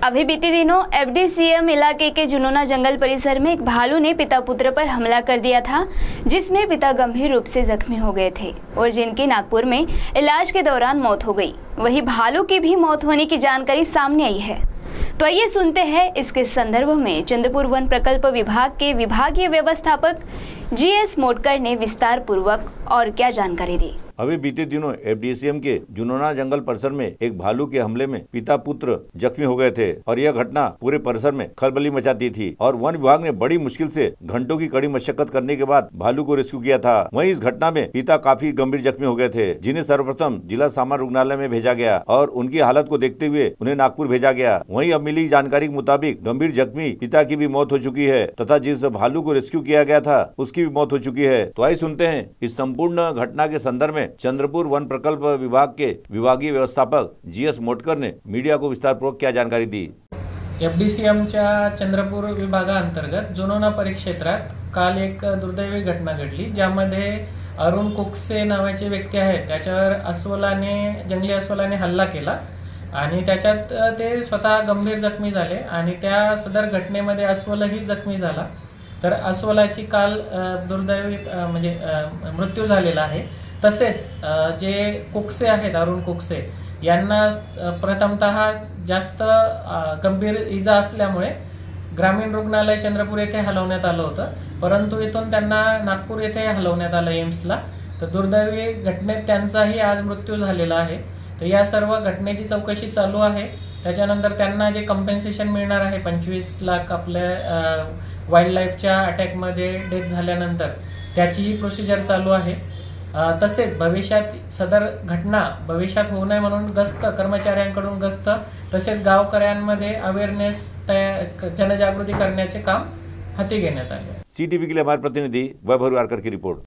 अभी बीते दिनों एफडीसीएम इलाके के जुनोना जंगल परिसर में एक भालू ने पिता पुत्र पर हमला कर दिया था, जिसमें पिता गंभीर रूप से जख्मी हो गए थे और जिनकी नागपुर में इलाज के दौरान मौत हो गई। वहीं भालू की भी मौत होने की जानकारी सामने आई है। तो आइए सुनते हैं इसके संदर्भ में चंद्रपुर वन प्रकल्प विभाग के विभागीय व्यवस्थापक जीएस मोटकर ने विस्तार पूर्वक और क्या जानकारी दी। अभी बीते दिनों एफडीसीएम के जुनोना जंगल परिसर में एक भालू के हमले में पिता पुत्र जख्मी हो गए थे और यह घटना पूरे परिसर में खलबली मचाती थी और वन विभाग ने बड़ी मुश्किल से घंटों की कड़ी मशक्कत करने के बाद भालू को रेस्क्यू किया था। वहीं इस घटना में पिता काफी गंभीर जख्मी हो गए थे, जिन्हें सर्वप्रथम जिला सामान्य रुग्णालय में भेजा गया और उनकी हालत को देखते हुए उन्हें नागपुर भेजा गया। वहीं अब मिली जानकारी के मुताबिक गंभीर जख्मी पिता की भी मौत हो चुकी है तथा जिस भालू को रेस्क्यू किया गया था उसकी भी मौत हो चुकी है। तो आइए सुनते हैं इस संपूर्ण घटना के संदर्भ में चंद्रपुर वन प्रकल्प विभाग के विभागीय व्यवस्थापक जीएस मोटकर ने मीडिया को विस्तारपूर्वक क्या जानकारी दी। एफडीसीएमच्या चंद्रपूर विभागाअंतर्गत जुनोना परिक्षेत्रात काल एक दुर्दैवी घटना घडली, ज्यामध्ये अरुण कुकसे नावाचे व्यक्ती आहेत त्याच्यावर जंगली अस्वलाने हल्ला केला आणि त्याच्यात ते स्वतः गंभीर जखमी झाले आणि त्या सदर घटनेमध्ये अस्वलही जखमी झाला। तर अस्वलाची काल दुर्दैवी मृत्यू झालेला आहे। तसेच जे कुकसे आहेत अरुण कुकसे यांना प्रथमतः जास्त गंभीर इजा असल्यामुळे ग्रामीण रुग्णालय चंद्रपूर येथे हलवण्यात आलं होतं, परंतु इथून त्यांना नागपूर येथे हलवण्यात आलं एम्सला। तर दुर्दैवी घटनेत त्यांचाही आज मृत्यू झालेला आहे। तर या सर्व घटनेची चौकशी चालू आहे। त्याच्यानंतर त्यांना जे कंपेन्सेशन मिळणार आहे 25 लाख आपल्या वाईल्ड लाईफच्या अटॅकमध्ये डेथ झाल्यानंतर त्याचीही प्रोसिजर चालू आहे। तसेच भविष्यात सदर घटना भविष्यात होऊ नये म्हणून गस्त कर्मचाऱ्यांकडून गस्त तसेच गावकऱ्यांमध्ये अवेअरनेस जनजागृती करण्याचे काम हाती घेण्यात आले। CTV के लिए हमारे प्रतिनिधि वैभव वारकर की रिपोर्ट।